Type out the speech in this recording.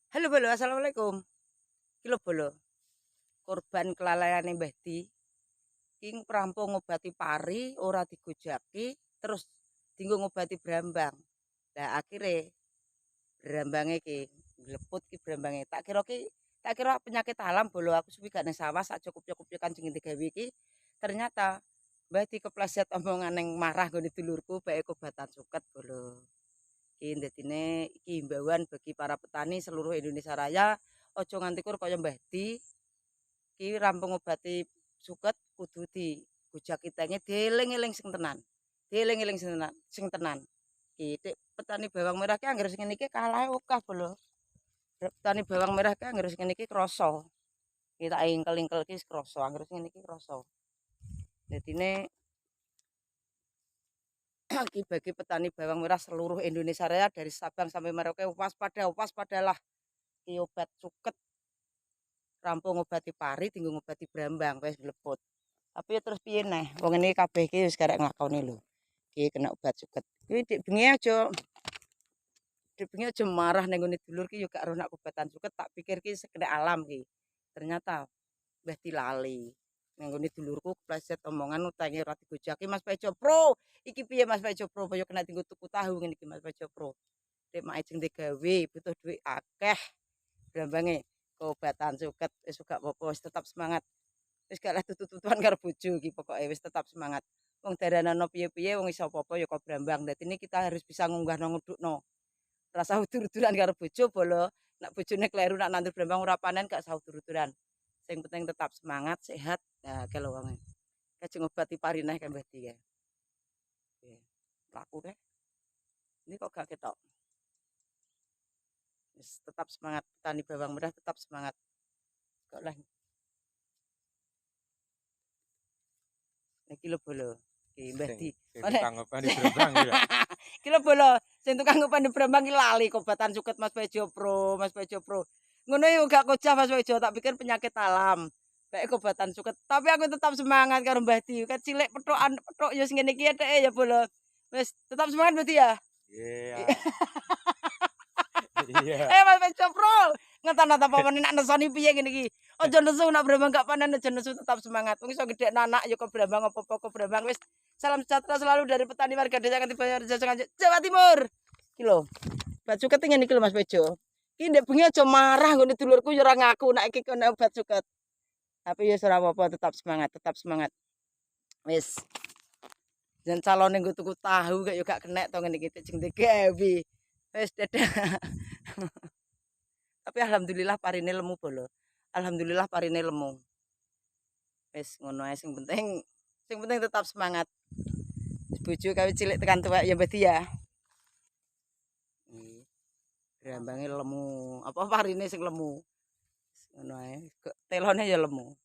Halo Bolo, assalamualaikum. Kilo Bolo, korban kelalaiane Mbah Di, king perampung ngobati pari, ora digojaki, terus dinggo ngobati brambang. Lah akhirnya brambange ki ngleput ki brambange. Tak kira penyakit alam Bolo, aku suwi gak nang sawah sak cukup-cukupnya kancing digawe iki. Ternyata Mbah Di kepleset omongan yang marah nggone dulurku bae obatan suket Bolo. Iki dadine iki himbauan bagi para petani seluruh Indonesia Raya, aja nganti kur kaya Mbah Di, iki rampung ngobati suket kudu digojaki tenge dieling-eling sing tenan. Dieling-eling sing tenan. Iki dik petani bawang merah ki anggere sing ngene iki kalahe akeh Bolo. Petani bawang merah ki anggere sing ngene iki krasa. Iki tak ingkel-ingkel ki krasa, anggere sing ngene iki krasa. Dadine iki bagi petani bawang merah seluruh Indonesia Raya dari Sabang sampai Merauke waspadalah. Iki obat suket rampung ngobati pari tinggal ngobati brambang wis mleput. Tapi ya terus piye neh wong ini kabeh iki wis karek nglakoni lho. Iki kena obat suket. Kuwi dik bengi aja marah ning ngene dulur ki yo gak ero nak obatan suket tak pikir ki sekene alam ki. Ternyata mbah dilali. Ning ngene dulurku kepleset omongan utangnya ora digojaki Mas Pejo Pro. Iki piye Mas Pejo Pro kaya kena dienggo tuku tahu ngene iki Mas Pejo Pro. Dik mak ijeng digawe butuh duit akeh. Brambange keobatan suket wis gak apa-apa wis tetap semangat. Wis gak oleh tutut-tututan karo bojo iki pokoke wis tetap semangat. Wong daranana piye-piye wong iso apa-apa ya kok Brambang. Dadi ini kita harus bisa ngunggahno ngudukno. Ora usah udur-uduran karo bojo bolo. Nek bojone kleru nak nandur Brambang ora panen gak usah udur-uduran. Sing penting tetap semangat, sehat. Nah, kelo wonge. Kajeng ngobati parineh kan Mbah Di ya. Laku ke. Ini kok gak ketok. Wis tetap semangat petani bawang merah tetap semangat. Kok lah iki lho Bolo. Iki Mbah Di. Sing tukang ngopeni Brambang ya. Iki lho Bolo, sing tukang ngopeni Brambang ki lali kobatan suket Mas Pejo Pro, Mas Pejo Pro. Ngono yo gak kocah Mas Pejo, tak pikir penyakit alam. Baik kobatan suket, tapi aku tetap semangat karo Mbah Di. Ket cilik pethokan pethok yo sing ngene iki eteke ya Bolo. Wis tetap semangat berarti ya. Iya. Iya. Mas Pejo Pro, ngeten apa meneh nak nesoni piye ngene iki. Aja nesu nak Brambang gak panen aja nesu tetap semangat. Wong iso gedhekno anak ya kok Brambang apa-apa kok Brambang wis. Salam sejahtera selalu dari petani warga desa Katibayar Jawa Timur. Iki lho. Obat suket ngene iki lho Mas Bejo. Iki ndek bengi aja marah nggone dulurku ya ora ngaku nek iki kena obat suket. Tapi ya ora apa-apa tetap semangat, tetap semangat. Wis. Jan calone nggo tuku tahu kok ya gak kenek to ngene iki jeng digawe. Wis dadah. Tapi alhamdulillah parine lemu bolo. Alhamdulillah parine lemu. Wis ngono ae sing penting tetap semangat. Bojo kawit cilik tekan tuwek ya Mbah Di ya. Brambange lemu, apa parine sing lemu. Ngono ae, telone ya lemu.